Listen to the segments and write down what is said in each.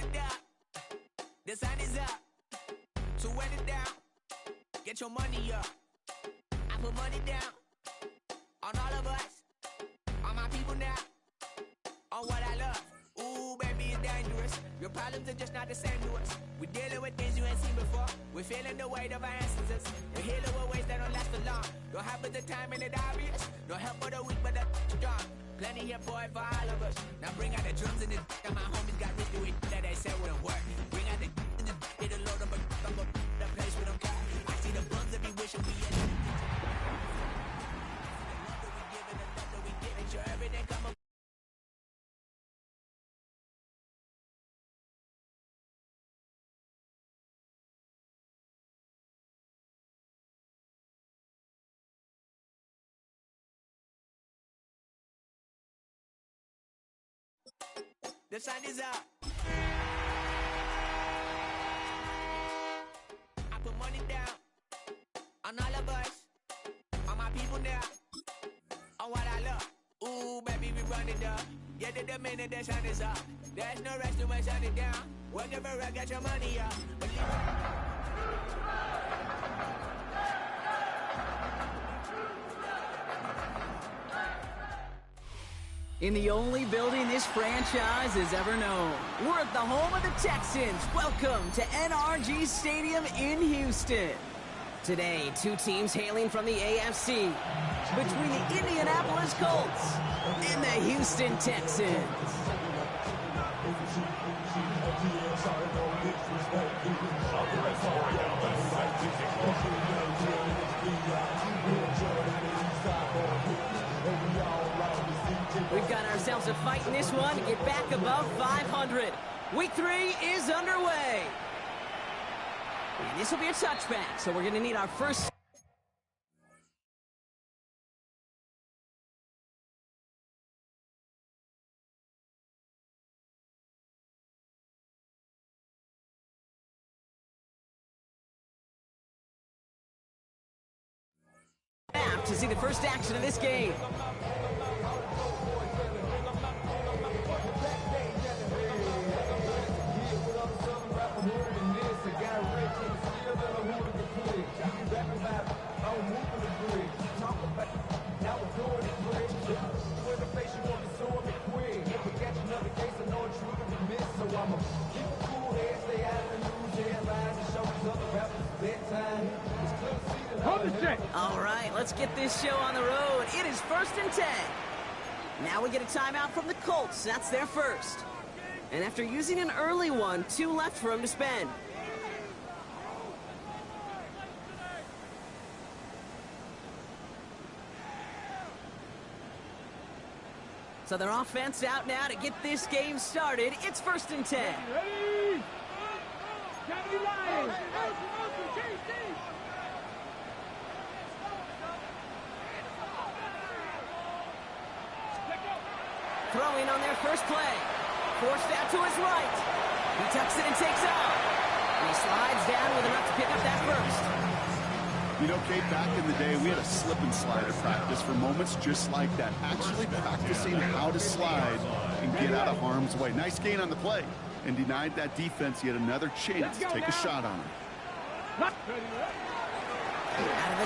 it up. The sun is up. So wet it down. Get your money up. I put money down on all of us, on my people now, on what I love. Ooh, baby, it's dangerous. Your problems are just not the same to us. We're dealing with things you ain't seen before. We're feeling the weight of our ancestors. We're healing with ways that don't last for long. Don't have the time and it's obvious. No help for the weak, but the strong. Plenty here for it for all of us. Now bring out the drums and the that my homies got rich with that they said wouldn't work. Bring out the and the load up the place with them car. I see the bums that be wishing we had. Make sure everything come up. The sun is up. I put money down on all of us, on my people now, on what I love. Ooh, baby, we run it up. Get it the minute the sun is up. There's no rest to my shut it down. Working for it, get your money up. In the only building this franchise has ever known. We're at the home of the Texans. Welcome to NRG Stadium in Houston. Today, two teams hailing from the AFC. Between the Indianapolis Colts and the Houston Texans. We've got ourselves a fight in this one to get back above 500. Week 3 is underway. And this will be a touchback, so we're going to need our first... to see the first action of this game. All right, let's get this show on the road. It is 1st and 10. Now we get a timeout from the Colts. That's their first. And after using an early one, 2 left for them to spend. So their offense out now to get this game started. It's 1st and 10. Ready? Lions. Throwing on their first play. Forced out to his right. He tucks it and takes off. And he slides down with enough to pick up that first. You know, Kate, back in the day, we had a slip and slide at practice for moments just like that. Actually practicing how to slide and get out of harm's way. Nice gain on the play. And denied that defense yet another chance to take a shot on him. Out of the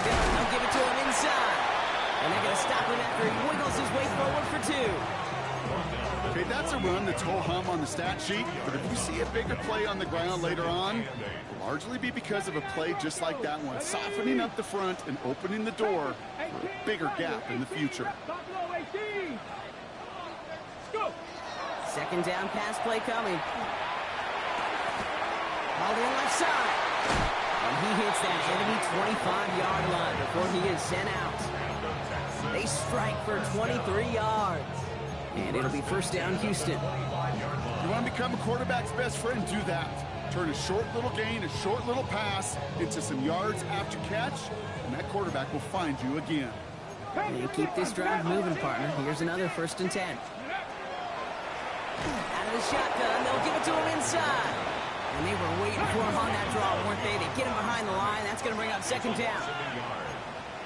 gun. They'll give it to him inside. And they're going to stop him after he wiggles his way forward for 2. Okay, that's a run that's ho-hum on the stat sheet, but if you see a bigger play on the ground later on, it'll largely be because of a play just like that one, softening up the front and opening the door for a bigger gap in the future. Second down pass play coming. All the left side. And he hits that enemy 25-yard line before he is sent out. They strike for 23 yards. And it'll be 1st down, Houston. You want to become a quarterback's best friend? Do that. Turn a short little gain, a short little pass into some yards after catch, and that quarterback will find you again. And keep this drive moving, partner. Here's another 1st and 10. Out of the shotgun, they'll give it to him inside. And they were waiting for him on that draw, weren't they? They get him behind the line. That's going to bring up 2nd down.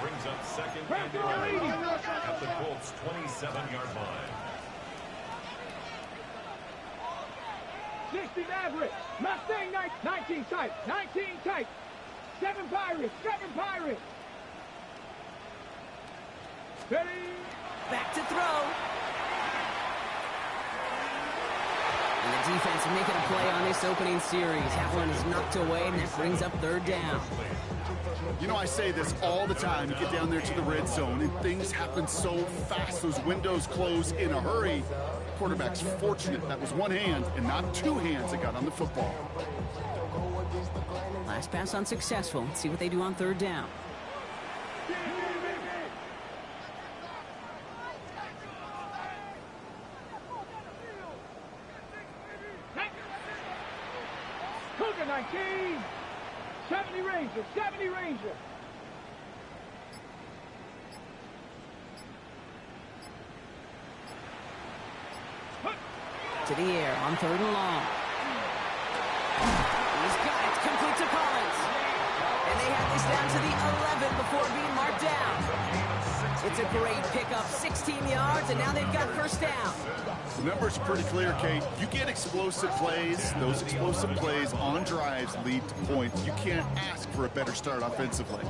Brings up 2nd and yard at the Colts' 27-yard line. 60 Maverick. Mustang 19 type. 19 type. 7 Pirates. 7 Pirates. Ready. Back to throw. And the defense making a play on this opening series. That one is knocked away, and that brings up third down. You know, I say this all the time. You get down there to the red zone, and things happen so fast. Those windows close in a hurry. Quarterback's fortunate that was one hand and not two hands that got on the football. Last pass unsuccessful. Let's see what they do on third down. Cougar 19. 70 Ranger. 70 Ranger. To the air on third and long. He's got it. Complete to Collins. And they have this down to the 11 before being marked down. It's a great pickup. 16 yards, and now they've got first down. The number's pretty clear, Kate. You get explosive plays. Those explosive plays on drives lead to points. You can't ask for a better start offensively.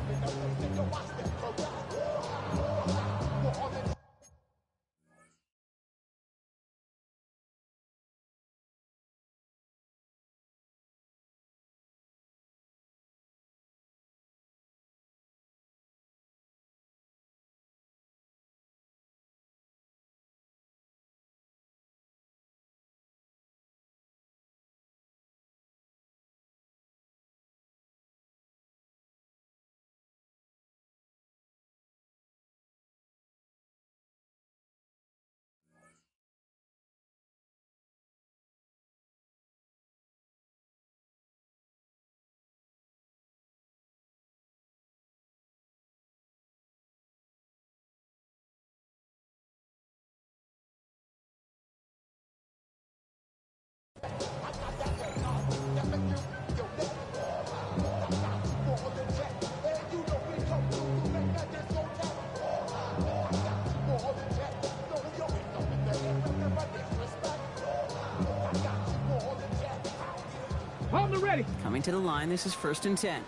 On the ready. Coming to the line, this is 1st and 10.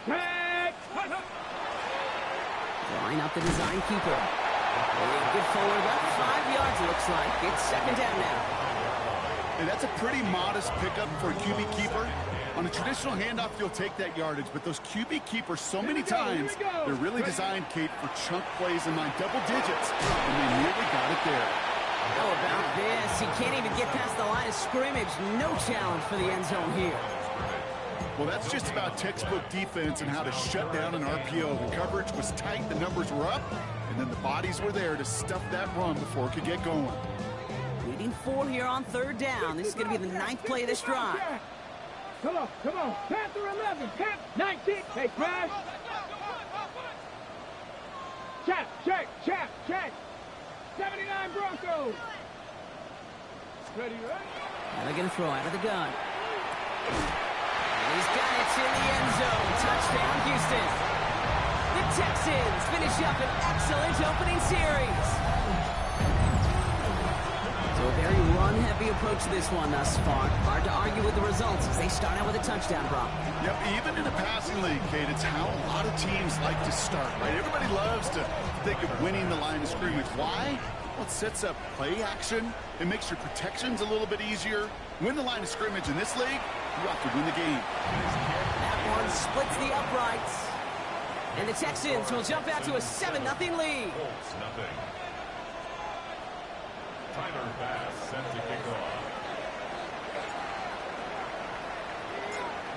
Tag. Drawing up the design keeper. A good forward up, 5 yards it looks like. It's second down now. And that's a pretty modest pickup for a QB keeper. On a traditional handoff, you'll take that yardage, but those QB keepers, so many times, they're really designed, Kate, for chunk plays in line, double digits, and they nearly got it there. How about this? He can't even get past the line of scrimmage. No challenge for the end zone here. Well, that's just about textbook defense and how to shut down an RPO. The coverage was tight, the numbers were up, and then the bodies were there to stuff that run before it could get going. Leading 4 here on third down. This is going to be the 9th play of this drive. Come on, come on. Panther 11, Panther 19. Hey, crash. Check. 79 Broncos. Ready, right? Now they're going to throw out of the gun. And he's got it in the end zone. Touchdown, Houston. The Texans finish up an excellent opening series. So a very run-heavy approach to this one thus far. Hard to argue with the results as they start out with a touchdown, Brock. Yep, even in a passing league, Kate, it's how a lot of teams like to start, right? Everybody loves to think of winning the line of scrimmage. Why? Well, it sets up play action. It makes your protections a little bit easier. Win the line of scrimmage in this league, you have to win the game. That one splits the uprights. And the Texans will jump out to a 7-0 lead. Colts, nothing. Tyler Bass set to kick off.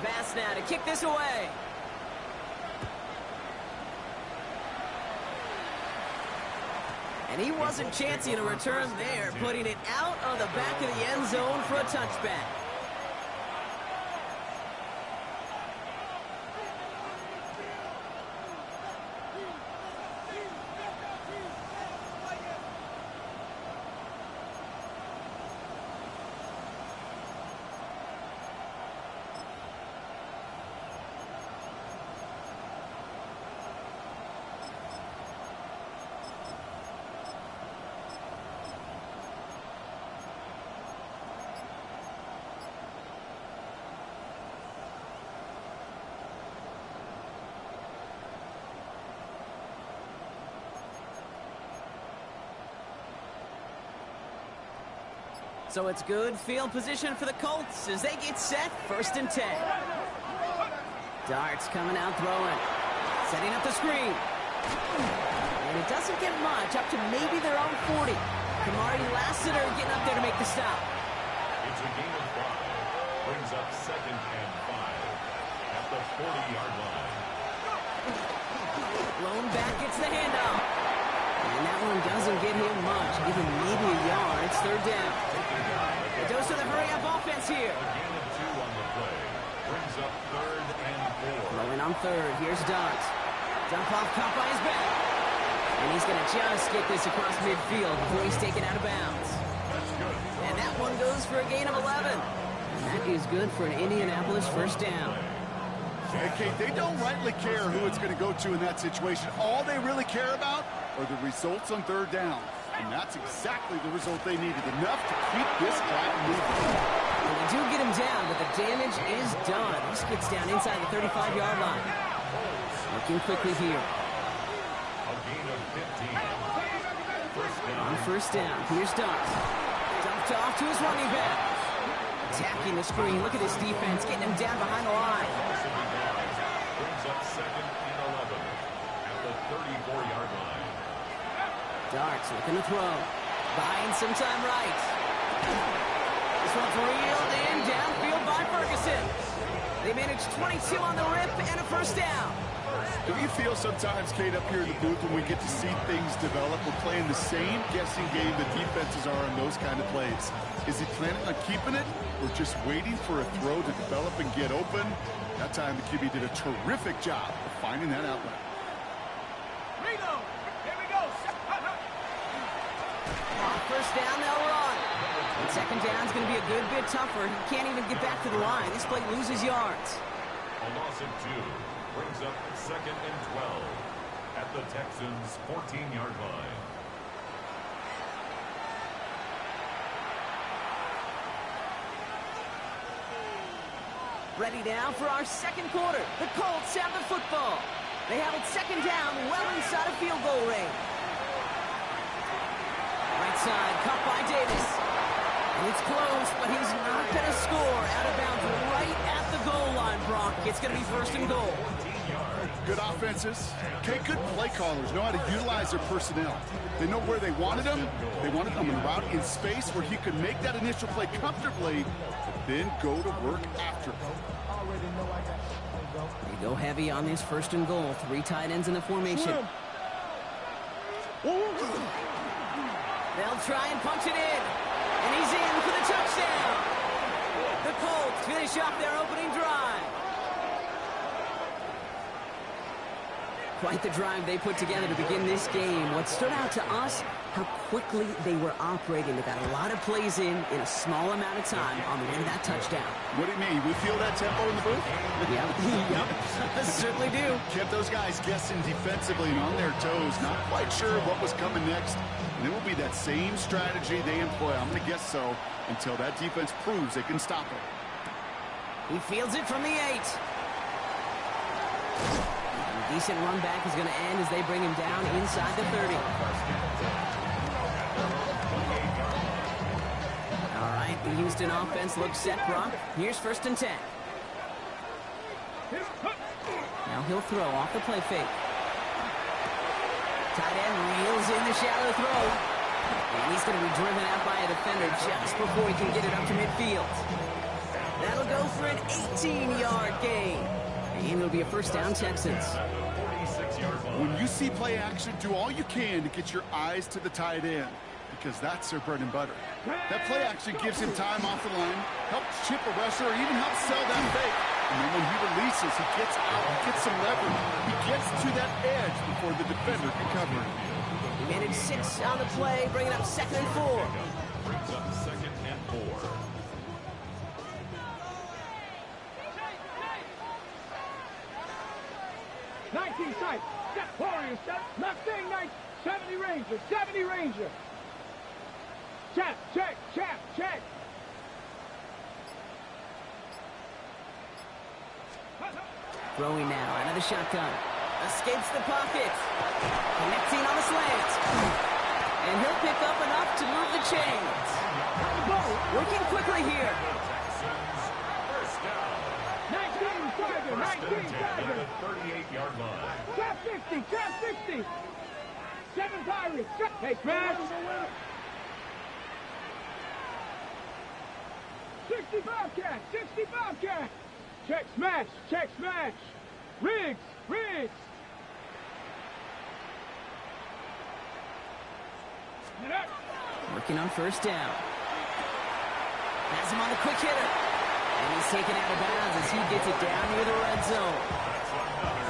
Bass now to kick this away. And he wasn't chancing a return there, putting it out on the back of the end zone for a touchback. So it's good field position for the Colts as they get set, 1st and 10. Darts coming out throwing. Setting up the screen. And it doesn't get much, up to maybe their own 40. Kamari Lassiter getting up there to make the stop. It's a gain of 5. Brings up 2nd and 5 at the 40-yard line. Lone back gets the handoff. And that one doesn't get him much. Give him maybe a yard. It's 3rd down. The dose of the hurry-up offense here. A gain of 2 on the play. Brings up 3rd and 4. Rolling on 3rd. Here's Darts. Dump off, caught by his back. And he's going to just get this across midfield before he's taken out of bounds. That's good. And that one goes for a gain of 11. And that is good for an Indianapolis 1st down. Okay, they don't rightly care who it's going to go to in that situation. All they really care about are the results on 3rd down. And that's exactly the result they needed. Enough to keep this guy moving. Well, they do get him down, but the damage is done. This gets down inside the 35-yard line. Looking quickly here. A gain of 15. 1st down. On 1st down, here's Darts. Dumped off to his running back. Attacking the screen. Look at this defense, getting him down behind the line. Brings up 2nd and 11 at the 34-yard line. Darts looking to throw. Buying some time right. This one's reeled in downfield by Ferguson. They managed 22 on the rip and a 1st down. Do you feel sometimes, Kate, up here in the booth when we get to see things develop, we're playing the same guessing game that defenses are on those kind of plays? Is he planning on keeping it or just waiting for a throw to develop and get open? That time the QB did a terrific job of finding that outlet. Reload. Here we go. On 1st down, they'll run. And 2nd down's going to be a good bit tougher. He can't even get back to the line. This play loses yards. A loss of 2 brings up 2nd and 12 at the Texans' 14-yard line. Ready now for our 2nd quarter. The Colts have the football. They have it 2nd down, well inside of field goal range. Right side, caught by Davis. And it's close, but he's not going to score. Out of bounds right at the goal line, Brock. It's going to be 1st and goal. Good offenses. Okay, good play callers know how to utilize their personnel. They know where they wanted them. They wanted them en route in space where he could make that initial play comfortably, but then go to work after. They go heavy on this 1st and goal. 3 tight ends in the formation. They'll try and punch it in. And he's in for the touchdown. The Colts finish off their opening drive. Quite the drive they put together to begin this game. What stood out to us, how quickly they were operating. They got a lot of plays in a small amount of time on the way to that touchdown. What do you mean? We feel that tempo in the booth? Yep. Certainly do. Kept those guys guessing defensively and on their toes, not quite sure what was coming next. And it will be that same strategy they employ, I'm going to guess so, until that defense proves they can stop it. He fields it from the 8. A decent run back is going to end as they bring him down inside the 30. All right, the Houston offense looks set, Brock. Here's 1st and 10. Now he'll throw off the play fake. Tight end reels in the shallow throw. And he's going to be driven out by a defender just before he can get it up to midfield. That'll go for an 18-yard gain. And it'll be a 1st down, Texans. When you see play action, do all you can to get your eyes to the tight end, because that's their bread and butter. That play action gives him time off the line, helps chip a rusher, or even helps sell that fake. And then when he releases, he gets out, he gets some leverage. He gets to that edge before the defender can cover him. He managed 6 on the play, bringing up 2nd and 4. Brings up 2nd and 4. Tight. Step Warrior, step. Left thing, 70 Ranger, 70 Ranger. Check. Throwing now out of the shotgun. Escapes the pocket. Connecting on the slant. And he'll pick up enough to move the chains. Working quickly here. First down. 19 Tiger, 19 Tiger. 38-yard line. Trap 50, trap 50. 7 Pirates. Hey, smash. 60 Bobcat, 60 Bobcat. Check smash, check smash. Riggs, Riggs. Working on first down. Has him on a quick hitter. And he's taken out of bounds as he gets it down near the red zone.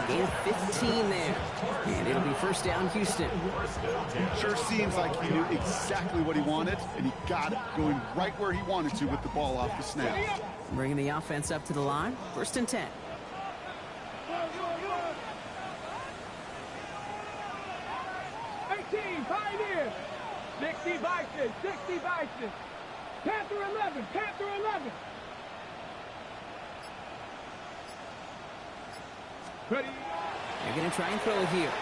Gain of 15 there. And it'll be first down, Houston. Sure seems like he knew exactly what he wanted, and he got it, going right where he wanted to with the ball off the snap. Bringing the offense up to the line. First and 10. 18 Pioneers. 60 Bison, 60 Bison. Panther 11, Panther 11. Ready. They're going to try and throw it here.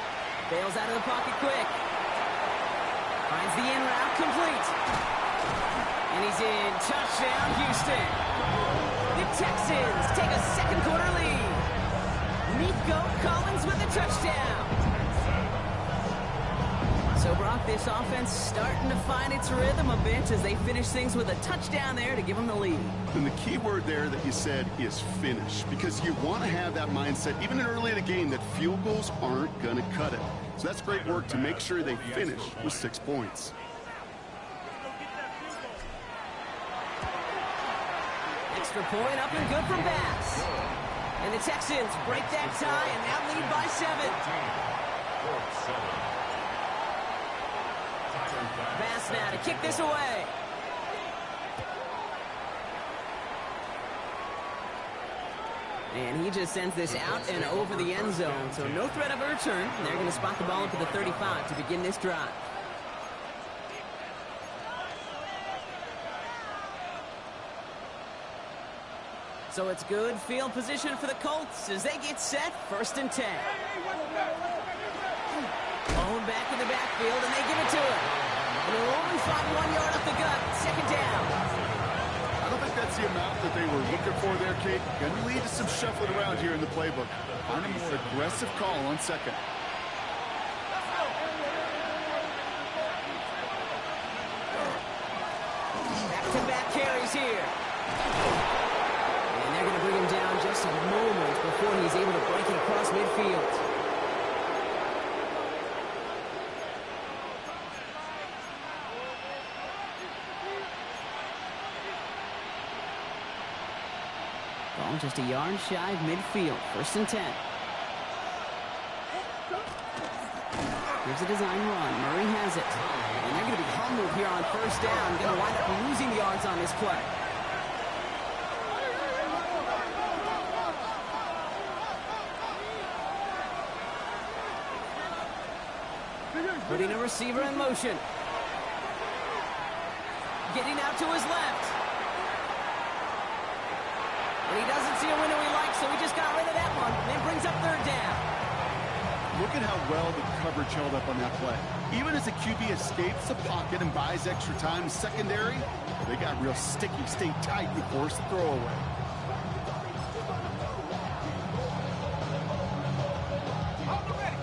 Bails out of the pocket quick. Finds the in route complete. And he's in. Touchdown, Houston. The Texans take a second quarter lead. Nico Collins with a touchdown. So, Brock, this offense starting to find its rhythm a bit as they finish things with a touchdown there to give them the lead. And the key word there that you said is finish, because you want to have that mindset, even early in the game, that field goals aren't going to cut it. So that's great work to make sure they finish with 6 points. Extra point up and good from Bass. And the Texans break that tie and now lead by 7. Bass now to kick this away. And he just sends this out and over the end zone. So no threat of a return. They're going to spot the ball up at the 35 to begin this drive. So it's good field position for the Colts as they get set. First and 10. Ball back in the backfield, and they give it to him. And he'll only find 1 yard up the gut. Second down. I don't think that's the amount that they were looking for there, Kate. Going to lead to some shuffling around here in the playbook. Find a more aggressive call on second. Back-to-back carries here. And they're going to bring him down just a moment before he's able to break it across midfield. Ball just a yard shy of midfield. First and 10. Here's a design run. Murray has it. And they're going to be humbled here on first down. Going to wind up losing yards on this play. Putting a receiver in motion. Getting out to his left. And he doesn't see a window he likes, so he just got rid of that one. And brings up third down. Look at how well the coverage held up on that play. Even as the QB escapes the pocket and buys extra time in secondary, they got real sticky, stay tight, and force the throwaway.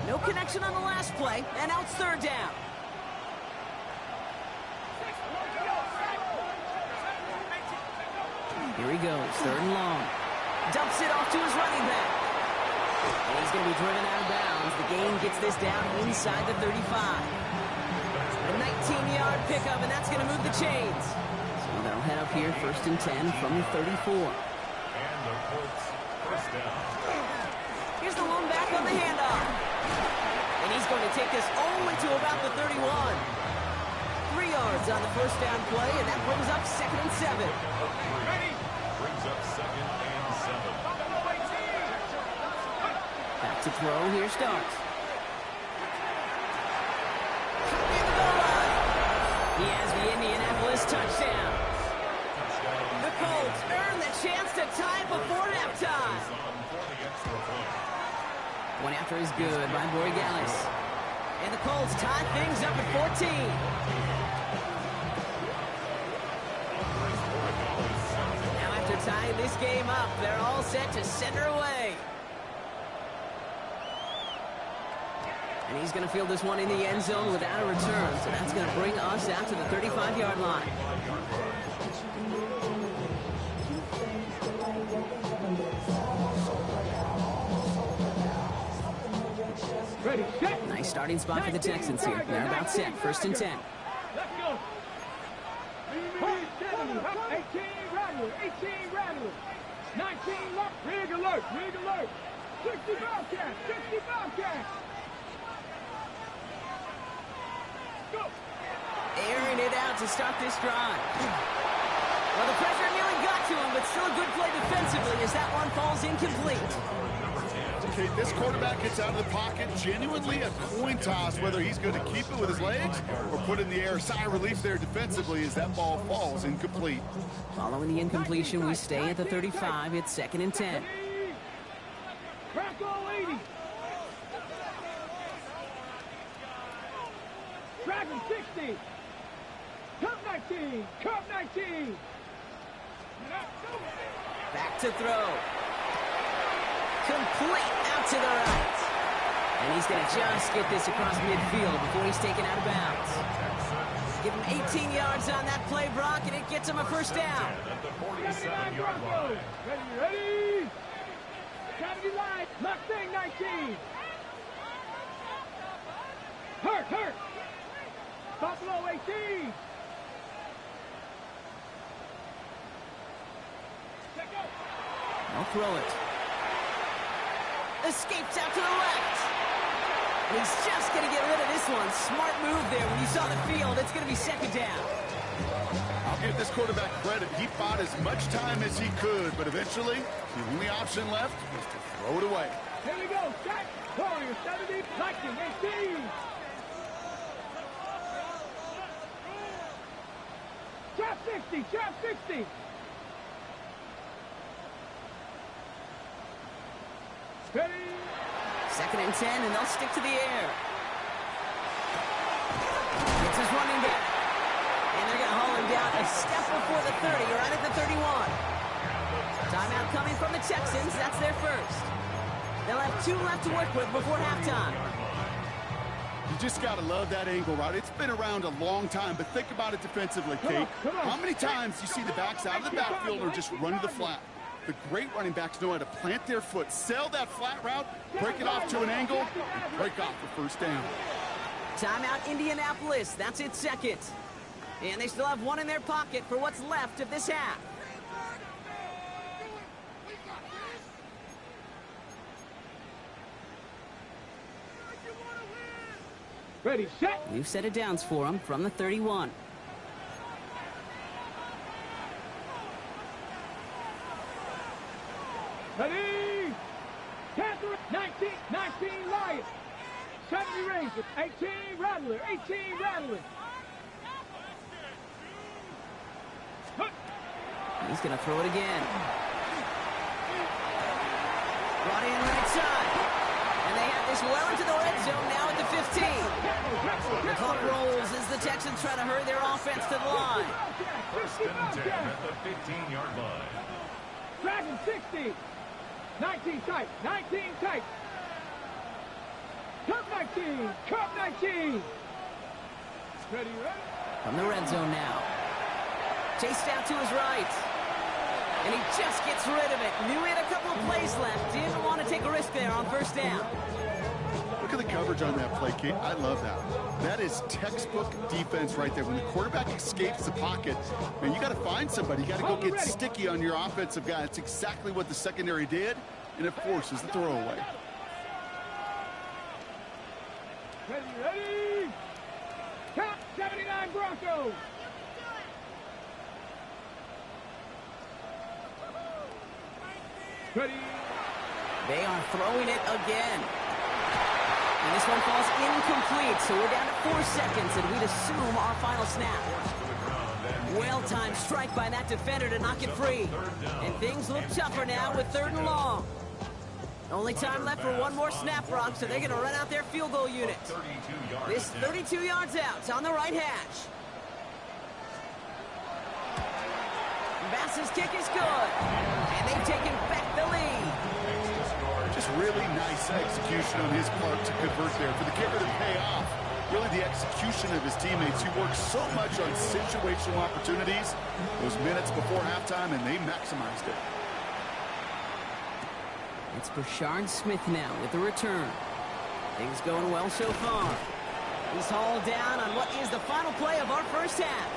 No connection on the last play, and now it's third down. Here he goes, third and long. Dumps it off to his running back. And he's going to be driven out of bounds. The gain gets this down inside the 35. A 19-yard pickup, and that's going to move the chains. So they'll head up here, first and 10 from the 34. And the Colts first down. Here's the lone back on the handoff. And he's going to take this only to about the 31. 3 yards on the first down play, and that brings up second and 7. Brings up second and 7. Back to throw, here starts. He has the Indianapolis touchdown. The Colts earn the chance to tie before halftime. One after is good by Borregales. And the Colts Colts tie things up at 14. Now after tying this game up, they're all set to send her away. And he's going to field this one in the end zone without a return. So that's going to bring us out to the 35-yard line. Ready, set. Nice starting spot for the Texans here. They're about set. 1st and 10. Let's go. 70, 18 Rattler, 18 Rattler, 19 left, rig alert, 60 Bobcats, 60 Bobcats. Go. Airing it out to start this drive. Well, the pressure nearly got to him, but still a good play defensively as that one falls incomplete. Okay, this quarterback gets out of the pocket, genuinely a coin toss whether he's going to keep it with his legs or put it in the air. Sigh of relief there defensively as that ball falls incomplete. Following the incompletion, we stay at the 35. It's 2nd and 10. Crack all 80. Dragon 60. Cup 19. Cup 19. Back to throw. Complete out to the right. And he's going to just get this across midfield before he's taken out of bounds. Give him 18 yards on that play, Brock, and it gets him a 1st down. At the 47-yard line. Ready. 70 line. Mustang 19. Hurt. Buffalo 18. I'll throw it. Escapes out to the left. And he's just going to get rid of this one. Smart move there when you saw the field. It's going to be 2nd down. I'll give this quarterback credit. He fought as much time as he could, but eventually, the only option left was to throw it away. Here we go. Set. Warrior 70. Lightning 18. Trap 60. 2nd and 10, and they'll stick to the air. It's his running back. And they're going to haul him down a step before the 30, right at the 31. Timeout coming from the Texans. That's their 1st. They'll have 2 left to work with before halftime. You just got to love that angle, right? It's been around a long time, but think about it defensively, Kate. How many times you see the backs out of the backfield or just run to the flat? The great running backs know how to plant their foot, sell that flat route, break it off to an angle, and break off the 1st down. Timeout Indianapolis. That's its 2nd. And they still have 1 in their pocket for what's left of this half. Ready, set. New set of downs for him from the 31. Ready. Catherine 19 Lion. 70 Ranger. 18 Rattler. 18 Rattler. He's going to throw it again. Brought in right side. And they have this well into the red zone now at the 15. The clock rolls as the Texans try to hurry their offense to the line. 1st and 10 at the 15-yard line. Dragon 60. 19 tight. 19 tight. Cup 19. Cup 19. Ready. From the red zone now. Chased out to his right. And he just gets rid of it. Knew he had a couple of plays left. Didn't want to take a risk there on 1st down. Look at the coverage on that play, Kate. I love that. That is textbook defense right there. When the quarterback escapes the pocket, man, you got to find somebody. You got to go get sticky on your offensive guy. That's exactly what the secondary did, and it forces the throwaway. Ready. Count 79 Broncos. Ready. They are throwing it again. And this one falls incomplete, so we're down to 4 seconds, and we'd assume our final snap. Well-timed strike by that defender to knock it free. And things look tougher now with 3rd and long. Only time left for one more snap, Brock, so they're going to run out their field goal unit. This 32 yards out. It's on the right hash. Bass's kick is good. And they've taken back the lead. Just really nice execution on his part to convert there. For the kicker to pay off, really the execution of his teammates. He works so much on situational opportunities those minutes before halftime, and they maximized it. It's Brashard Smith now with the return. Things going well so far. He's hauled down on what is the final play of our first half.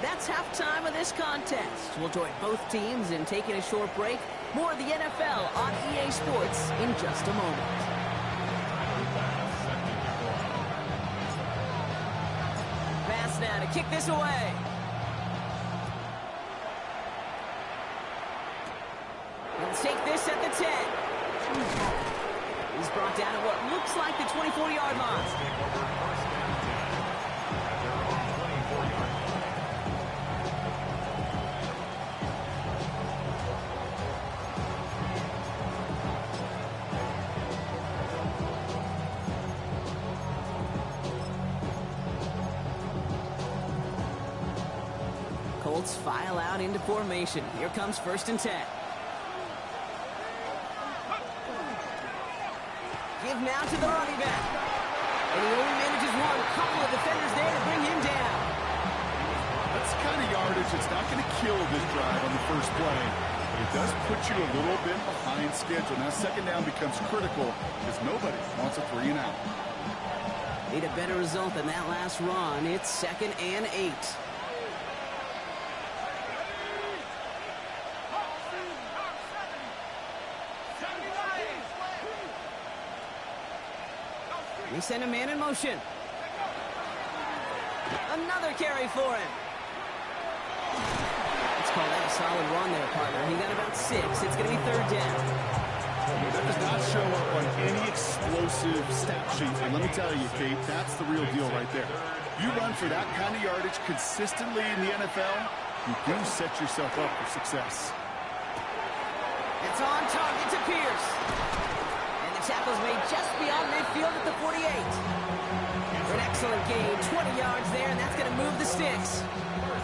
That's halftime of this contest. We'll join both teams in taking a short break. More of the NFL on EA Sports in just a moment. Pass now to kick this away. Let's take this at the 10. He's brought down at what looks like the 24-yard line. Colts file out into formation. Here comes 1st and 10. Give now to the running back. And he only manages one. Couple of defenders there to bring him down. That's the kind of yardage that's not going to kill this drive on the first play. But it does put you a little bit behind schedule. Now 2nd down becomes critical because nobody wants a 3 and out. Need a better result than that last run. It's 2nd and 8. They send a man in motion. Another carry for him. Let's call that a solid run there, partner. He got about 6. It's going to be 3rd down. That does not show up on any explosive stat sheet. And let me tell you, Kate, that's the real deal right there. You run for that kind of yardage consistently in the NFL, you do set yourself up for success. It's on target to Pierce. Tackles made just beyond midfield at the 48. For an excellent gain, 20 yards there, and that's going to move the sticks.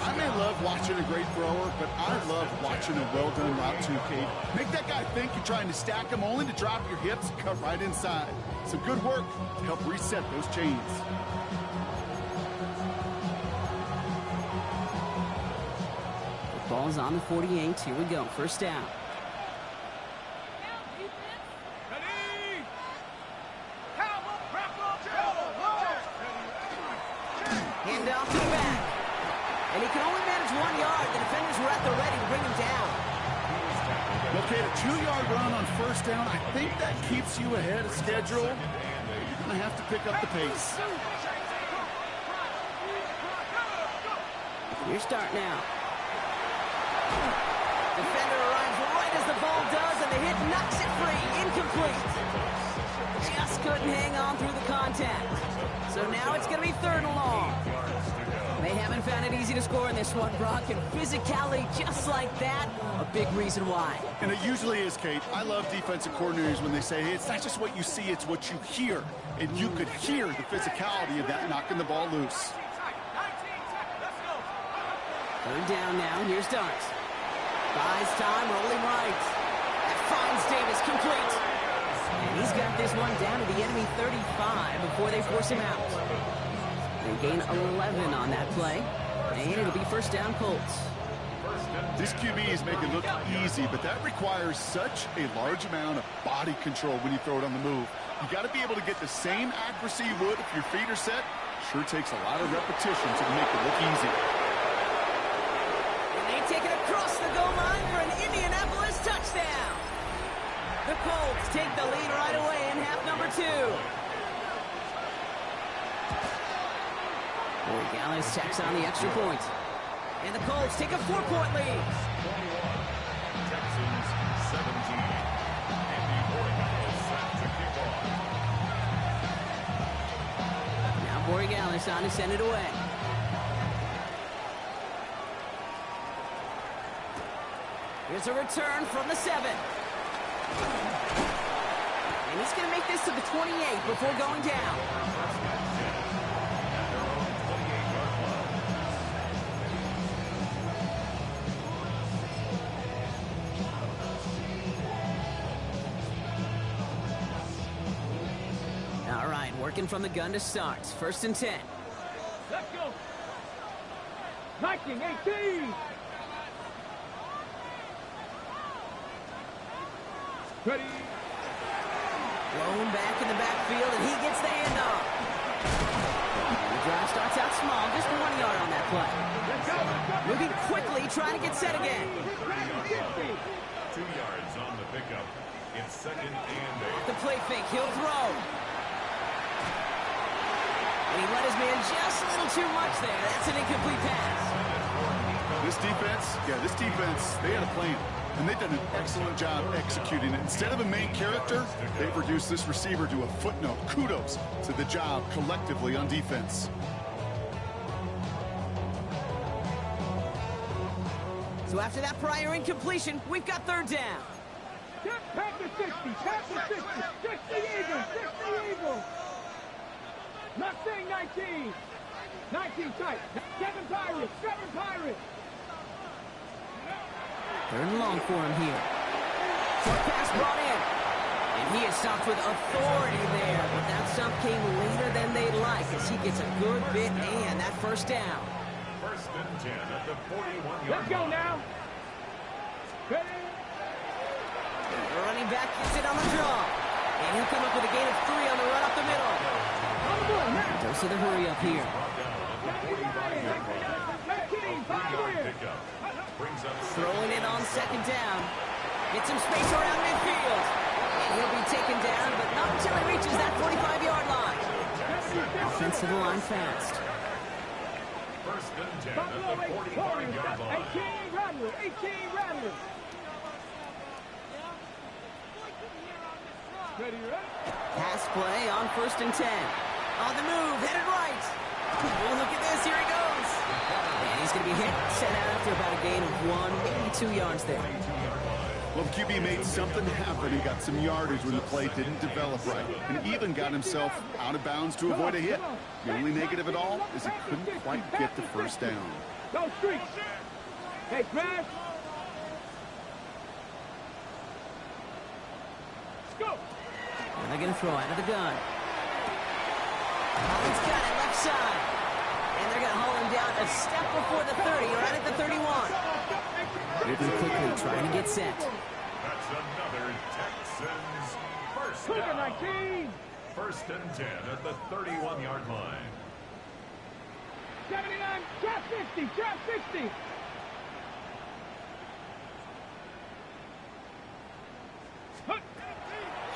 I may love watching a great thrower, but I love watching a well-done route too, Kate. Make that guy think you're trying to stack him only to drop your hips and cut right inside. Some good work to help reset those chains. The ball's on the 48. Here we go. 1st down. Handoff to the back. And he can only manage 1 yard. The defenders were at the ready to bring him down. Okay, a 2-yard run on 1st down. I think that keeps you ahead of schedule. You're going to have to pick up the pace. Your start now. Defender arrives right as the ball does, and the hit knocks it free. Incomplete. Just couldn't hang on through the contact. So now it's going to be 3rd and long. They haven't found it easy to score in this one, Brock, and physicality just like that, a big reason why. And it usually is, Kate. I love defensive coordinators when they say, hey, it's not just what you see, it's what you hear. And you could hear the physicality of that knocking the ball loose. 3rd down now, and here's Dart. Buys time, rolling right. That finds Davis, complete. And he's got this one down to the enemy 35 before they force him out. They gain 11 on that play, and it'll be 1st down Colts. This QB is making it look easy, but that requires such a large amount of body control when you throw it on the move. You got to be able to get the same accuracy you would if your feet are set. Sure takes a lot of repetition to make it look easy. And they take it across the goal line for an Indianapolis touchdown. The Colts take the lead right away in half number 2. Gallus checks on the extra point. And the Colts take a 4-point lead. Texans 17. Andy Borregales set to kick off. Now Borregales on to send it away. Here's a return from the 7. And he's going to make this to the 28 before going down. All right, working from the gun to start. 1st and 10. Let's go. 19, 18. Ready. Blown back in the backfield, and he gets the handoff. The drive starts out small, just 1 yard on that play. Moving quickly, trying to get set again. 2 yards on the pickup. It's 2nd and 8. The play fake, he'll throw. And he let his man just a little too much there. That's an incomplete pass. This defense, they had a plan. And they've done an excellent job executing it. Instead of a main character, they've reduced this receiver to a footnote. Kudos to the job collectively on defense. So after that prior incompletion, we've got 3rd down. Pack to 60, pack to 60. 60 Eagles, 60 Eagles. Mustang 19. 19 tight. 7 Pirates, 7 Pirates. 3rd and long for him here. Short pass brought in. And he is stopped with authority there. But that stop came later than they'd like as he gets a good bit and that 1st down. 1st and 10 at the 41-yard line. Let's go now. Ready. The running back gets it on the draw. And he'll come up with a gain of 3 on the run up the middle. On the board now. Dose of the hurry up here. Throwing it on 2nd down. Gets some space around midfield. And he'll be taken down, but not until he reaches that 45-yard line. Offensive line fast. 1st and 10 at the 45-yard line. 18 Rattler, 18 Rattler. Ready, ready? Pass play on 1st and 10. On the move, headed right. Oh, look at this, here he goes. And he's going to be hit, set out after about a gain of 1, maybe 2 yards there. Well, the QB made something happen. He got some yardage when the play didn't develop right. And even got himself out of bounds to avoid a hit. The only negative at all is he couldn't quite get the 1st down. Go streaks. Hey, Smash. Let's go. And they're going to throw out of the gun. He's got it left side. And they're going to haul him down a step before the 30, right at the 31. Moving quickly, trying to get set. That's another Texans 1st Cougar down. 19. 1st and 10 at the 31-yard line. 79, drop 60, drop 60.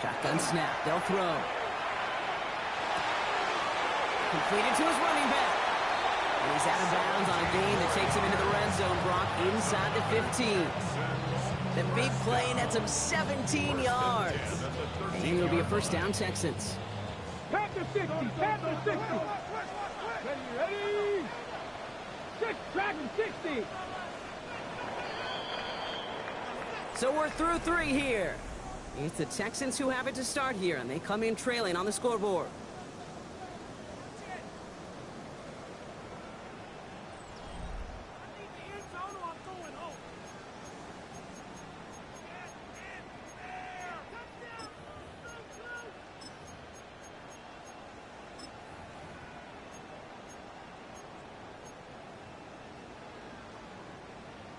Shotgun snap, they'll throw. Completed to his running back. And he's out of bounds on a gain that takes him into the red zone, Brock, inside the 15. The big play nets him 17 yards. And it'll be a 1st down, Texans. Pack to 60, pack to 60. Ready, ready. 6, track 60. So we're through 3 here. It's the Texans who have it to start here, and they come in trailing on the scoreboard.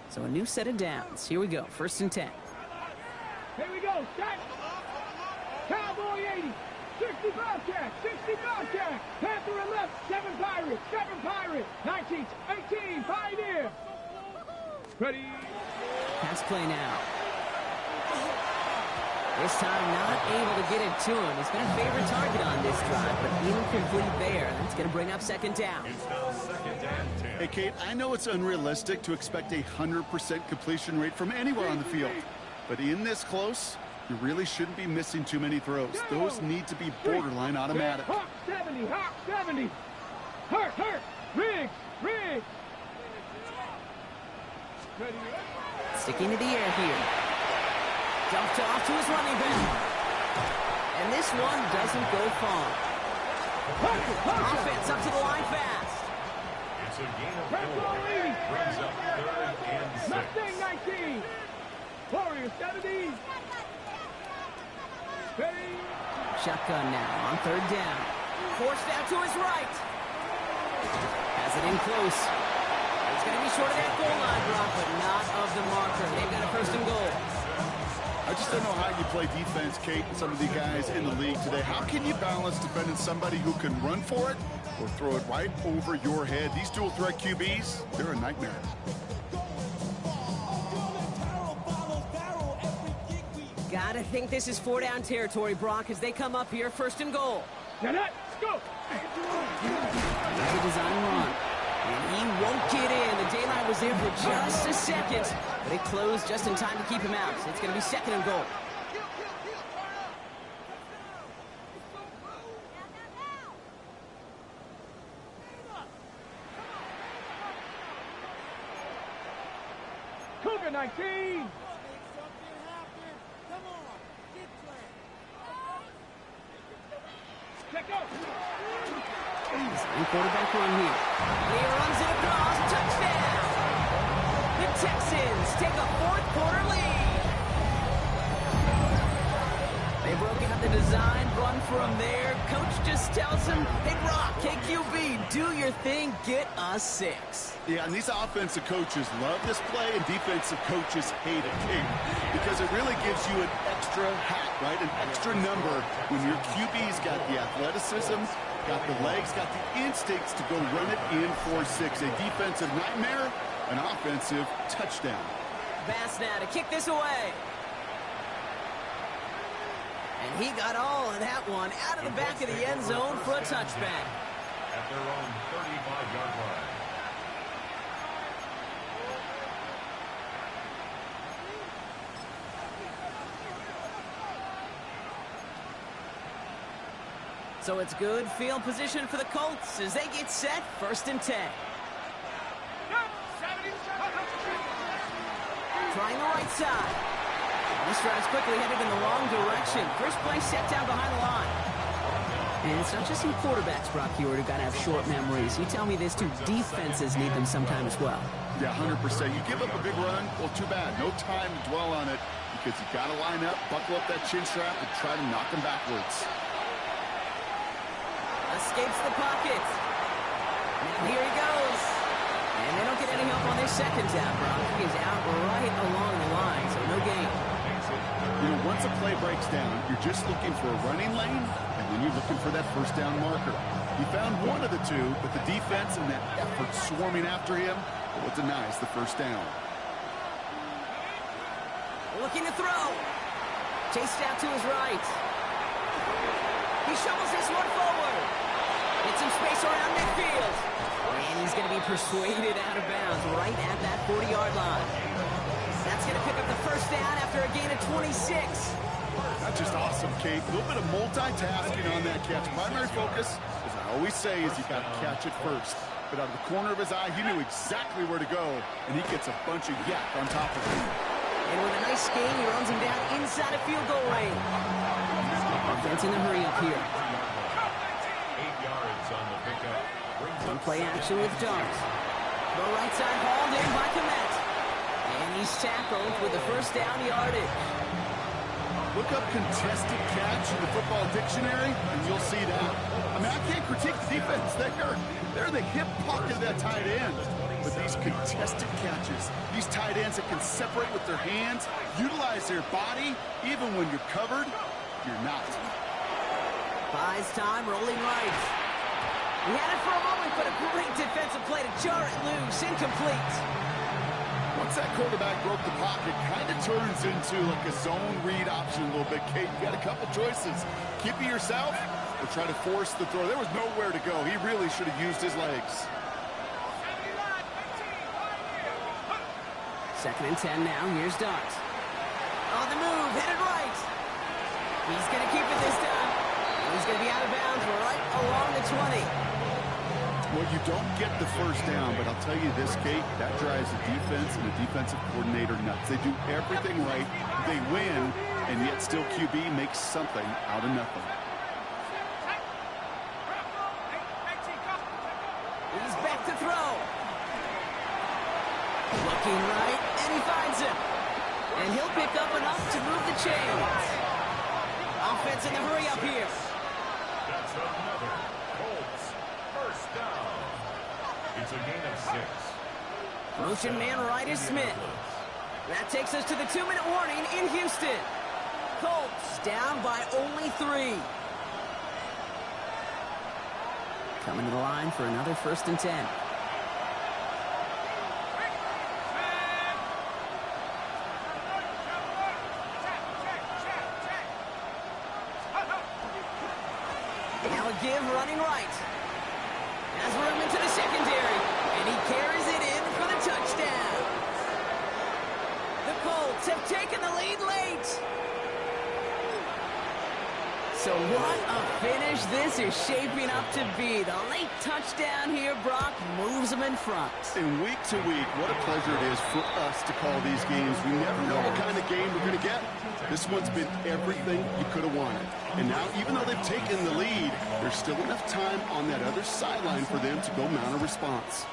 So a new set of downs. Here we go, 1st and 10. Here we go, set. Cowboy 80, 60 Bobcat, 60 Bobcat. Panther and left, 7 Pirates, 7 Pirates. 19, 18, Pioneer. Ready. Pass play now. This time not able to get it to him. He's been a favorite target on this drive, but incomplete there. That's going to bring up 2nd down. It's now 2nd and 10. Hey, Kate, I know it's unrealistic to expect a 100% completion rate from anywhere on the field. But in this close, you really shouldn't be missing too many throws. Those need to be borderline automatic. Hawk 70, Hawk 70. Hurt, Riggs. Sticking to the air here. Dumped off to his running back. And this one doesn't go far. Offense up to the line fast. It's a gain of 4. Brings up 3rd and 6. Mustang 19. Warriors 70. Ready. Shotgun now on 3rd down. Forced out to his right. Has it in close. It's going to be short of that goal line, Brock, but not of the marker. They've got a 1st and goal. I just don't know how you play defense, Kate, and some of the guys in the league today. How can you balance defending somebody who can run for it or throw it right over your head? These dual threat QBs, they're a nightmare. Gotta think this is 4-down territory, Brock, as they come up here, 1st and goal. Get it. Go. There's a design run. And he won't get in. The daylight was there for just a second, but it closed just in time to keep him out. So it's going to be 2nd and goal. Cougar 19. Check out. Design quarterback run here. He runs it across. Touchdown. The Texans take a 4th quarter lead. They broke out the design run from there. Coach just tells him, hey, Brock, hey, QB, do your thing. Get us 6. Yeah, and these offensive coaches love this play, and defensive coaches hate it, Kate, because it really gives you an extra hat, right? An extra number when your QB's got the athleticism, got the legs, got the instincts to go run it in for 6. A defensive nightmare, an offensive touchdown. Bass now to kick this away. And he got all of that one out of the back of the end zone for a touchback. At their own 35-yard line. So it's good field position for the Colts as they get set, 1st and 10. Trying the right side. This drive's quickly headed in the wrong direction. First play set down behind the line. And it's not just some quarterbacks, Brock, here who got to have short memories. You tell me this too, defenses need them sometime as well. Yeah, 100%. You give up a big run, well, too bad. No time to dwell on it because you got to line up, buckle up that chin strap, and try to knock them backwards. Escapes the pocket. Now here he goes. And they don't get any help on their 2nd down, Brock. He is out right along the line, so no gain. You know, once a play breaks down, you're just looking for a running lane, and then you're looking for that 1st down marker. He found one of the two, but the defense and that effort swarming after him, well, it denies the 1st down. Looking to throw. Chased out to his right. He shovels this one forward. Gets some space around midfield. And he's going to be persuaded out of bounds right at that 40-yard line. That's going to pick up the 1st down after a gain of 26. That's just awesome, Kate. A little bit of multitasking on that catch. Primary focus, as I always say, is you got to catch it first. But out of the corner of his eye, he knew exactly where to go, and he gets a bunch of yak on top of him. And with a nice gain, he runs him down inside a field goal range. Offense in a hurry up here. 8 yards on the pickup. Some play action with Dart. The right side hauled in by Komet. And he's tackled with the 1st down yardage. Look up contested catch in the football dictionary, and you'll see that. I mean, I can't critique the defense. They're in the hip pocket of that tight end. But these contested catches, these tight ends that can separate with their hands, utilize their body, even when you're covered, you're not. Buys time, rolling right. He had it for a moment, but a great defensive play to jar it loose. Incomplete. Once that quarterback broke the pocket, kind of turns into like a zone read option a little bit. Kate, you got a couple choices. Keep it yourself or try to force the throw. There was nowhere to go. He really should have used his legs. 2nd and 10 now. Here's Dart. On the move, headed right. He's going to keep it this time. He's going to be out of bounds right along the 20. Well, you don't get the first down, but I'll tell you this, Kate, that drives the defense and the defensive coordinator nuts. They do everything right, they win, and yet still QB makes something out of nothing. He's back to throw. Looking right, and he finds him. And he'll pick up enough to move the chains. Offense in the hurry up here. That's another Colts first down. It's a gain of 6. Motion man right is Smith. That takes us to the 2-minute warning in Houston. Colts down by only 3. Coming to the line for another 1st and 10. Now a give running right. Has room into the secondary, and he carries it in for the touchdown. The Colts have taken the lead late. So what a finish this is shaping up to be. The late touchdown here, Brock, moves them in front. And week to week, what a pleasure it is for us to call these games. We never know what kind of game we're going to get. This one's been everything you could have wanted. And now, even though they've taken the lead, there's still enough time on that other sideline for them to go mount a response.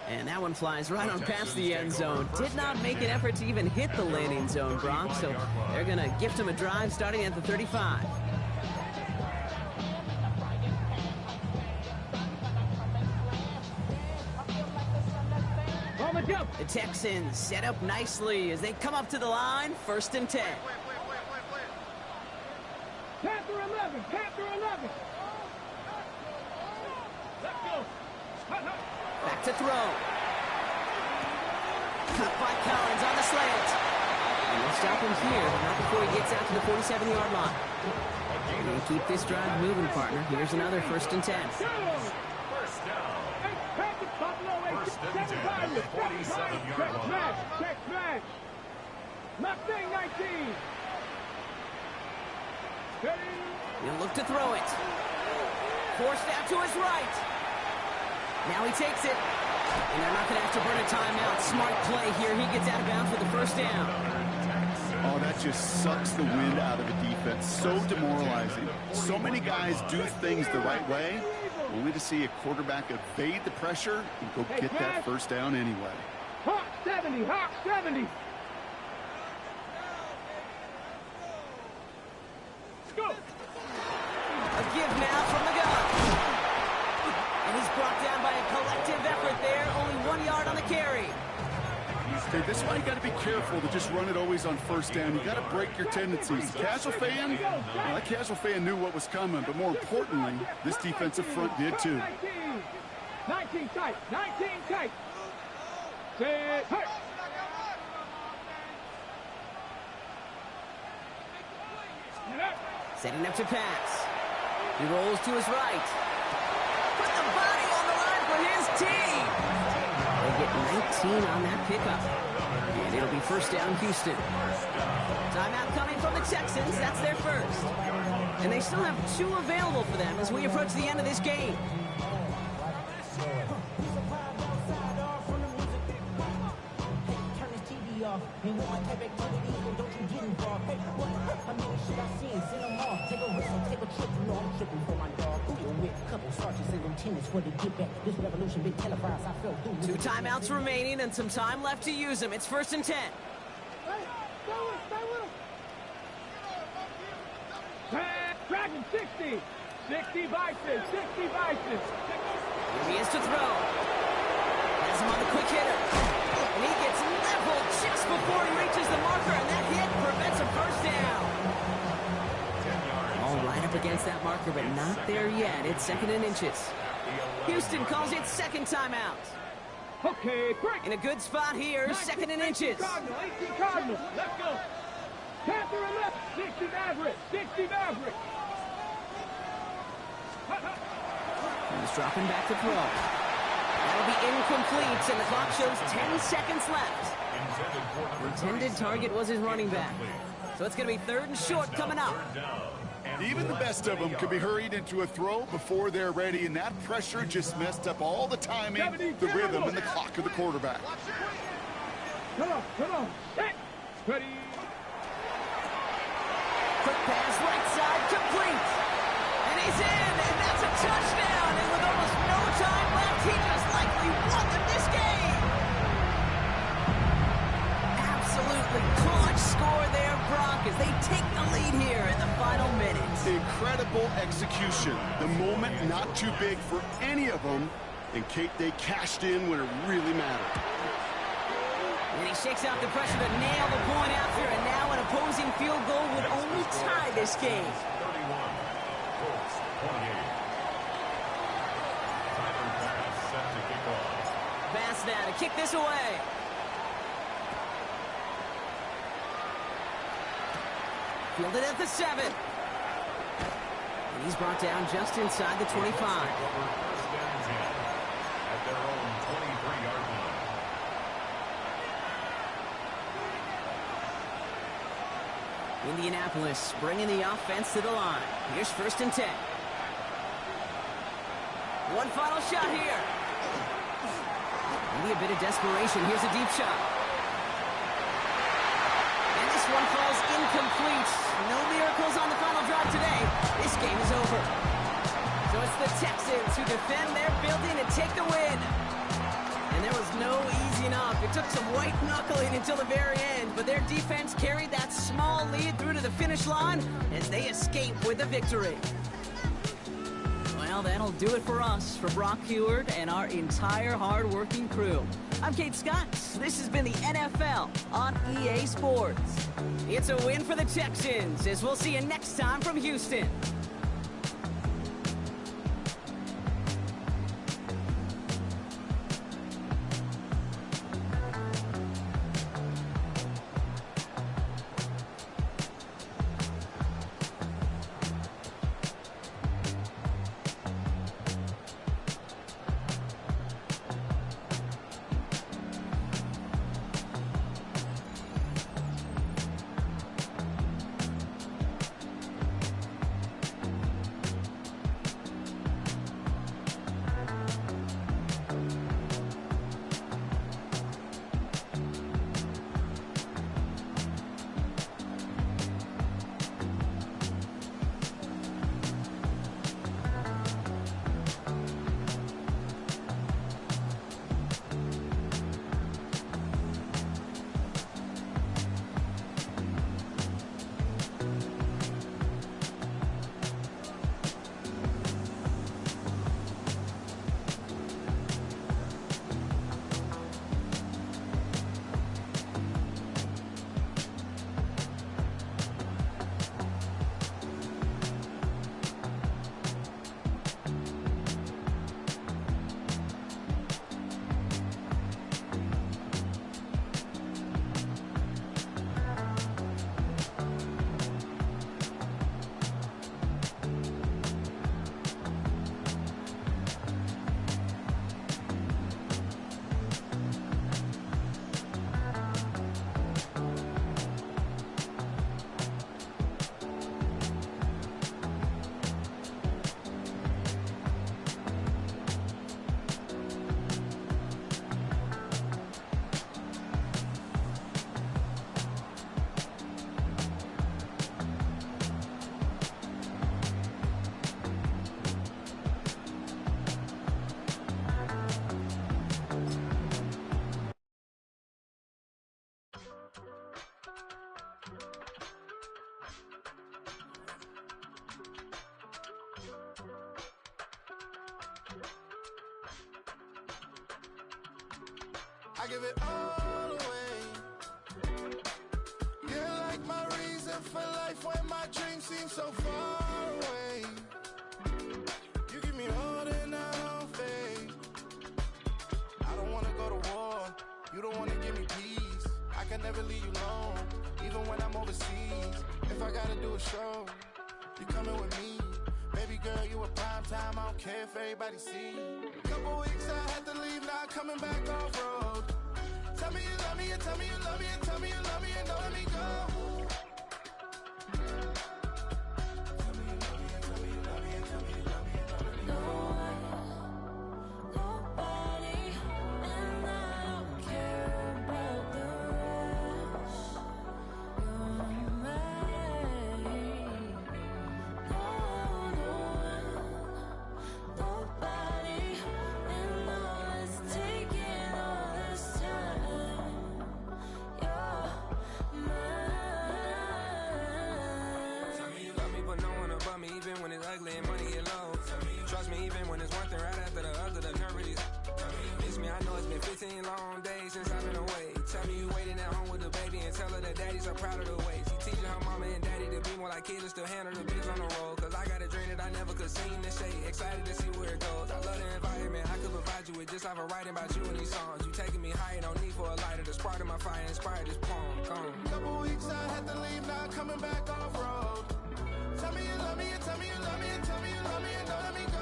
And that one flies right on past the end zone. Did not make an effort to even hit the landing zone, Brock. So they're going to gift him a drive starting at the 35. The Texans set up nicely as they come up to the line. 1st and 10. Panther 11, Panther 11. Let's go. Back to throw. Cut by Collins on the slant. And we'll stop him here, but not before he gets out to the 47-yard line. And keep this drive moving, partner. Here's another 1st and 10. First down. First and 10 at the 47-yard line. Check smash. Mustang 19. Steady. He'll look to throw it. Forced out to his right. Now he takes it. And they're not going to have to burn a timeout. Smart play here. He gets out of bounds for the 1st down. Oh, that just sucks the wind out of a defense. So demoralizing. So many guys do things the right way, only to see a quarterback evade the pressure and go get that 1st down anyway. Hawk 70, Hawk 70. Let's go. A give now from the gun. And he's brought down by a collective effort there. Only 1 yard on the carry. Okay, this is why you got to be careful to just run it always on 1st down. You got to break your tendencies. The casual fan, well, that casual fan knew what was coming, but more importantly, this defensive front did too. 19 tight, 19 tight. Set, hurt. Setting up to pass. He rolls to his right. Put the body on the line for his team. They get 19 on that pickup. And it'll be 1st down Houston. Timeout coming from the Texans. That's their 1st. And they still have 2 available for them as we approach the end of this game. Two timeouts remaining and some time left to use them. It's 1st and 10. Dragon 60. 60 Bison. 60 Bison. Here he is to throw. Has him on the quick hitter. And he gets leveled just before he reaches the marker, and that hit prevents a 1st down. All right up against that marker, but not there yet. It's 2nd and inches. Houston calls it 2nd timeout. Okay, quick. In a good spot here, 2nd and inches. 18 Cardinals. Let's go. Panther 11. 60 Maverick. 60 Maverick. He's dropping back to throw. That'll be incomplete, and the clock shows 10 seconds left. Intended target was his running back. So it's going to be 3rd and short coming up. Even the best of them could be hurried into a throw before they're ready, and that pressure just messed up all the timing, the rhythm, and the clock of the quarterback. Come on, set, ready. Quick pass, right side, complete. And he's in, and that's a touchdown. And with almost no time left, he just likely won them this game. Absolutely clutch score there, Brock, as they take the lead here in the final minutes. Incredible execution. The moment not too big for any of them, and Kate, they cashed in when it really mattered. And he shakes out the pressure to nail the point after, and now an opposing field goal would only tie this game. 31, Colts 28. Tyler Bass set to kick off. Bass now to kick this away. Fielded at the 7. And he's brought down just inside the 25. First and 10 at their own 23-yard line. Indianapolis bringing the offense to the line. Here's 1st and 10. One final shot here. Maybe a bit of desperation. Here's a deep shot. And this one falls incomplete. No miracles on the final drive today. This game is over. So it's the Texans who defend their building and take the win. And there was no easing up. It took some white knuckling until the very end, but their defense carried that small lead through to the finish line as they escape with a victory. Well, that'll do it for us, for Brock Heward and our entire hard-working crew. I'm Kate Scott. This has been the NFL on EA Sports. It's a win for the Texans, as we'll see you next time from Houston. I give it all away. You're like my reason for life when my dreams seem so far away. You give me more than I don't fade. I don't wanna go to war. You don't wanna give me peace. I can never leave you alone, even when I'm overseas. If I gotta do a show, you coming with me. Baby girl, you a prime time. I don't care if everybody see. Couple weeks I had to leave, now coming back off road. Tell me you love me, and tell me you love me, and tell me you love me, and don't let me go. Tell me you ugly and money get low. Trust me, even when it's one thing right after the other, the nerve really miss me. I know it's been 15 long days since I've been away. Tell me you waiting at home with the baby and tell her that daddy's so proud of the way. She teaching her mama and daddy to be more like kids and still handle the biz on the road. Cause I got a dream that I never could sing and say. Excited to see where it goes. I love the environment. I could provide you with just off of writing about you in these songs. You taking me higher, no need for a lighter. The spark of my fire inspired this poem. Come. Couple weeks I had to leave, now coming back off road. Tell me you love me, and tell me you love me, and tell me you love me, and don't let me go.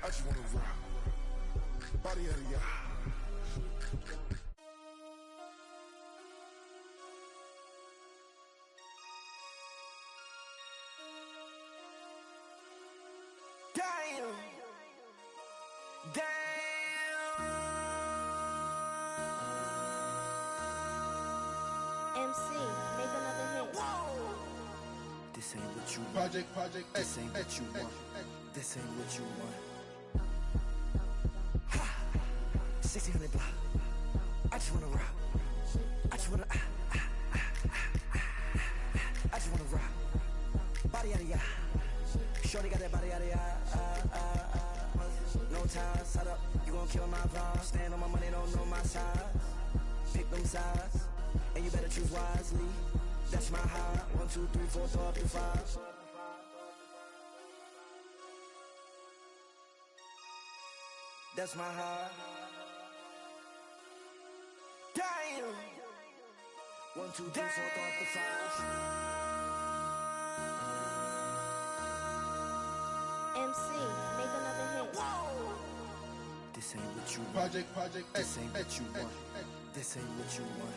I just wanna rock, body out of y'all. Damn. MC, make another hit. This ain't what you want. Project, This ain't what you want. This ain't what you want. 1600 block. I just wanna rock. I just wanna. I just wanna rock. Body out of ya. Shorty got that body out of ya. No time, set up. You gon' kill my vibe. Stand on my money, don't know my size. Pick them sides, and you better choose wisely. That's my high. 1, 2, 3, 4, throw up to 5. That's my high. Damn. 1, 2, 3, 4, throw up to 5. MC, make another hit. This ain't what you want. Project, This ain't what you want. This ain't what you want.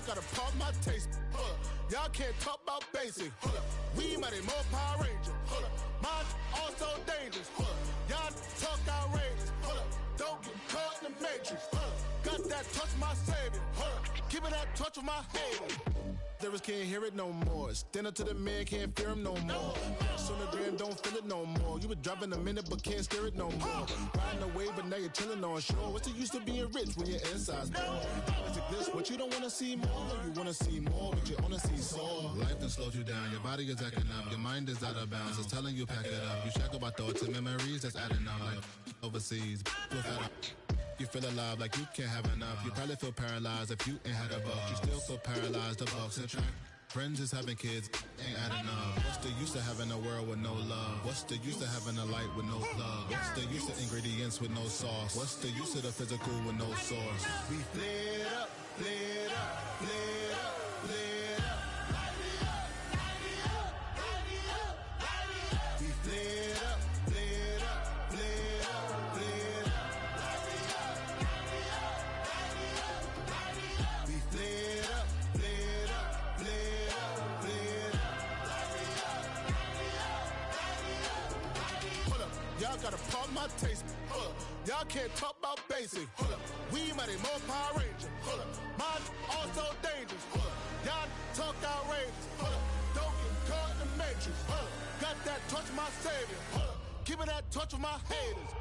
Gotta pump my taste. Y'all can't talk about basic. We mighty more Power Ranger. Mine also dangerous. Y'all talk outrageous. Don't get caught in the matrix. Got that touch of my savior. Keeping that touch with my haters. lyrics can't hear it no more. Stand up to the man, can't fear him no more. On the gram, don't feel it no more. You were driving a minute, but can't steer it no more. Riding away, but now you're chilling on shore. What's the use of being rich when your inside's poor? It's like this, what you don't wanna see more. You wanna see more, but you wanna see sore. Life done slowed you down, your body is acting up, your mind is out of bounds. It's telling you pack it up. You shackle by thoughts and memories that's adding up. Like overseas, you feel alive like you can't have enough. You probably feel paralyzed if you ain't had a buck. You still feel paralyzed, the bucks and track. Friends is having kids, ain't adding up. What's the use of having a world with no love? What's the use of having a light with no plug? What's the use of ingredients with no sauce? What's the use of the physical with no source? We flared up, flared up, flared up, flared up. Light me up, light me up, light me up, light me up. We flared up, flared up, flared up, flared up. Light me up, light me up, light me up, light me up. We flared up, flared up. Y'all gotta pump my taste. Hold up. Y'all can't talk about basic. Hold up. We mighty more Power Ranger. Hold up. Mine also dangerous. Hold up. Y'all talk outrageous. Hold up. Don't get caught in the matrix. Hold up. Got that touch my savior. Hold up. Give me that touch with my haters.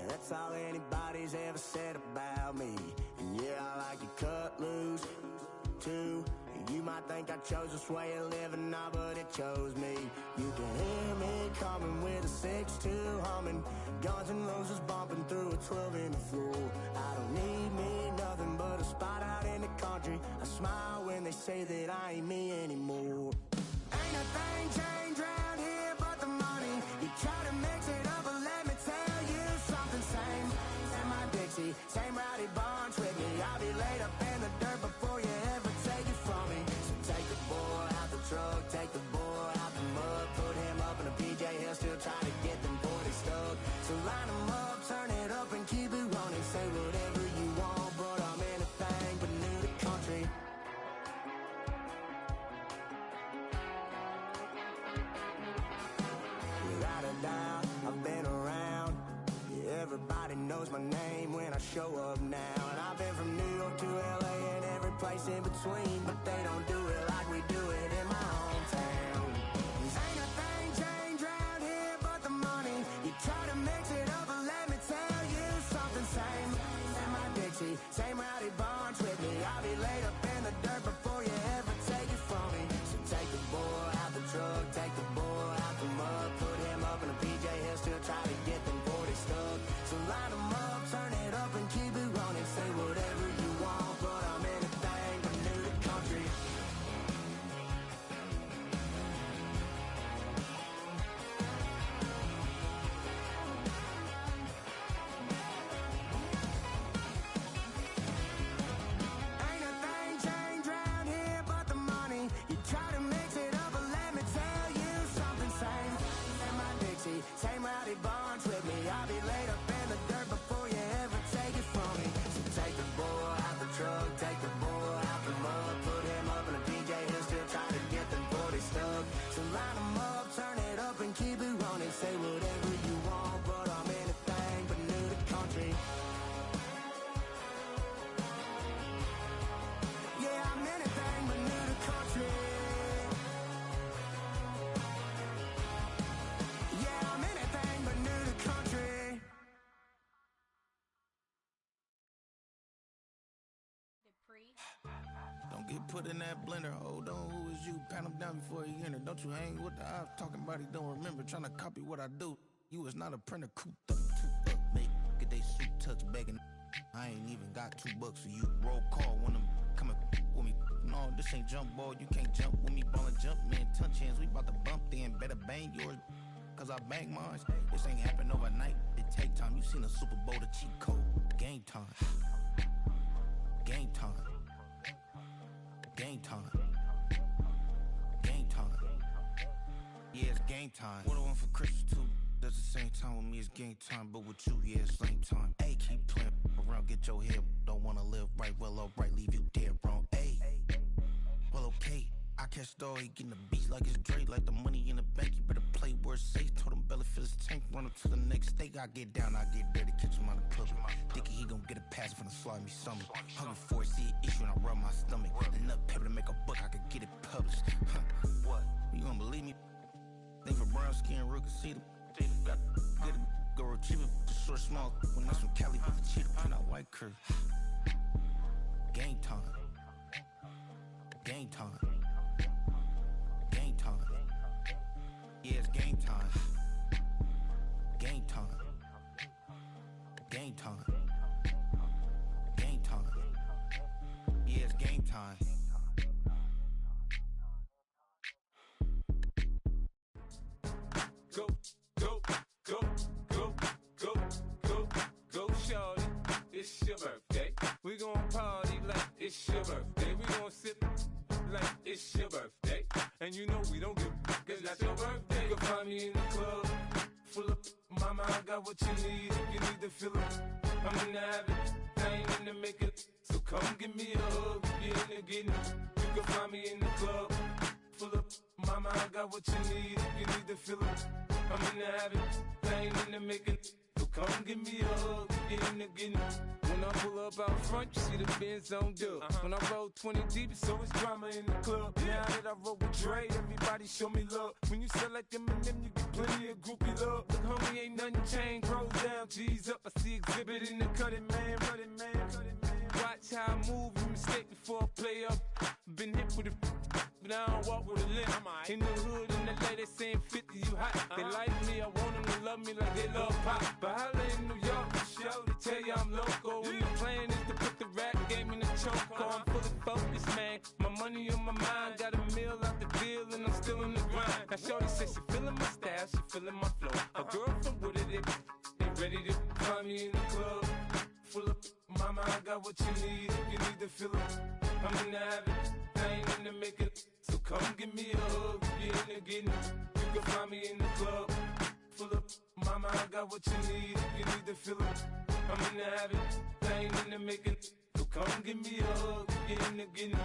That's all anybody's ever said about me. And yeah, I like it cut loose, too. You might think I chose this way of living now, but it chose me. You can hear me coming with a 6-2 humming. Guns and Roses bumping through a 12 in the floor. I don't need me nothing but a spot out in the country. I smile when they say that I ain't me anymore. Ain't a thing changed around here but the money. You try to mix it up, but let me tell you something. Same my Dixie, same rowdy bunch with me. I'll be laid up in the dirt before you ever take it from me. So take the boy out the truck, take the boy out the mud, put him up in a PJ, he'll still try to get them 40 stuck. So line him up, turn it up and keep it running. Say whatever you want, but I'm anything but new to country. Without a doubt, I've been around. Yeah, everybody knows my name when I show up now. And I've been from New York to LA and every place in between, but they don't do it like we do it in my hometown. Ain't a thing changed around here but the money. You try to mix it up, but let me tell you something. Same my Dixie, same rowdy bunch with me. I'll be laid up in the dirt before you ever take it from me. So take the boy out the truck, take the boy out the mud, put him up in a PJ, he'll still try to get them 40 stuck. So line them up, turn it up and keep it running. Say whatever you want, but I'm anything but new to country. Ain't a thing changed around here but the money. You try to mix it up, but let me tell you something. Same my Dixie, same rowdy bunch with me. I'll be laid up in the dirt before you ever take it from me. So take the boy out the truck, take the boy out the mud, put him up in a PJ, he'll still try to get them 40 stuck. So line them up, turn it up and keep it running. Say whatever you want, but I'm anything but new to country. Yeah, I'm anything but new to country. Yeah, I'm anything but new to country. Don't get put in that blender. Hold on, who is you? Pat him down before he enter. Don't you hang with the ops talking about he don't remember. Trying to copy what I do. You is not a printer. Cooped up, toot up, make get they suit touch begging. I ain't even got $2 for you. Roll call when I'm coming with me. No, this ain't jump ball. You can't jump with me. Ball and jump, man. Touch hands. We about to bump then. Better bang yours. cause I bank mines. This ain't happen overnight, it take time. You seen a Super Bowl, the cheat code. Game time. Game time. Game time. Game time. Yeah, it's game time. What I want for Christmas too. That's the same time with me, it's game time. But with you, yeah, it's same time. Hey, keep playing around, get your head. Don't wanna live right, well, alright, leave you dead wrong. Hey, well, okay. I catch the dog, he getting the beats like it's Dre, like the money in the bank. You better play where it's safe. Told him belly fill his tank, run up to the next steak. I get down, I get dirty, catch him on the public. Thinking he gon' get a pass from the slimy stomach. Hungry for it, see an issue and I rub my stomach. Enough paper to make a book, I could get it published. Huh, what? You gonna believe me? Think for brown skin, real can see them. Got good, go retrieve it, the short, small. When that's from Cali, with the cheetah print out white curve. Game time. Game time. Game time. Yeah, it's game time. Game time. Game time. Game time. Yeah, it's game time. Go, go, go, go, go, go, go, shorty. It's your birthday. We gon' party like it's your birthday. We gon' sip like it's your birthday. And you know we don't give a cause that's your birthday. You can find me in the club, full of mama, I got what you need. If you need to fill it, I'm in the habit, I ain't in the making. So come give me a hug, if you're in the getting. You can find me in the club, full of mama, I got what you need. If you need to fill it, I'm in the habit, I ain't in the making. So come give me a hug, if you're in the getting. When I pull up out front, you see the Benz on dub. When I roll 20 deep, it's always drama in the club. Now that I roll with Dre, everybody show me love. When you sell like Eminem, you get plenty of groupie love. Look, homie, ain't nothing changed. Roll down, G's up. I see exhibit in the cutting, man. Running, man. Watch how I move, you mistake before I play up. Been hit with it, but I don't walk with a limp. In the hood, in the LA, they saying 50, you hot. They like me, I want them to love me like they love pop. But holla in New York, show, they tell you I'm loco. And the plan is to put the rap game in the choke. I'm fully focused, man. My money on my mind, got a meal out the deal, and I'm still in the grind. Now shorty says she feeling my style, she feeling my flow. A girl from Wooded, they ready to find me in the club. Full of mama, I got what you need. If you need to fill it, I'm in the habit, I ain't in the making. So come give me a hug, if you're in the getting. You can find me in the club, full of mama, I got what you need. If you need to fill it, I'm in the habit, I ain't in the making. So come give me a hug, if you're in the getting.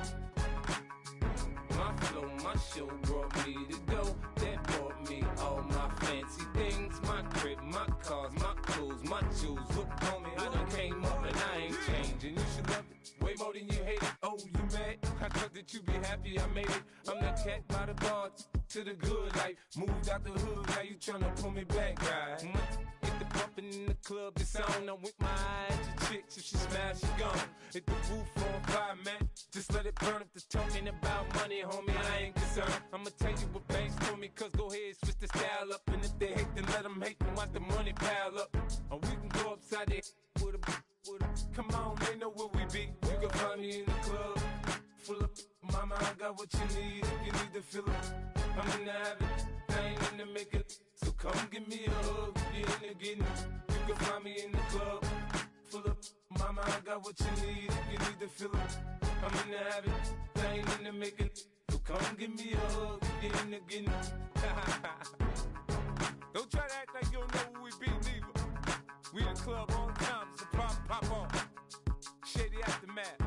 My flow, my show brought me to go. That brought me all my fancy things. My crib, my cars, my clothes, my jewels. Look, homie, I done came up and I ain't changing. You should love it way more than you hate it. Oh, you mad? I thought that you be happy I made it. I'm that cat by the bar to the good life. Moved out the hood, now you tryna pull me back, right? Hit the bumpin' in the club, it's on. I'm with my eyes to chicks. If she smash, she gone. Hit the roof on fire, man. Just let it burn. If they're talking about money, homie, I ain't concerned. I'ma tell you what banks told me, cause go ahead, switch the style up. And if they hate, then let them hate, then watch the money pile up. Or we can go upside there with a. Come on, they know where we be. You can find me in the club, full of mama, I got what you need. If you need to fill it, I'm in the habit, I ain't in the making. So come give me a hug, if you're in the getting. You can find me in the club, full of mama, I got what you need. If you need to fill it, I'm in the habit, I ain't in the making. So come give me a hug, if you're in the getting. Don't try to act like you don't know who we be, neither. We in the club all the time, it's a pop on. Shady Aftermath.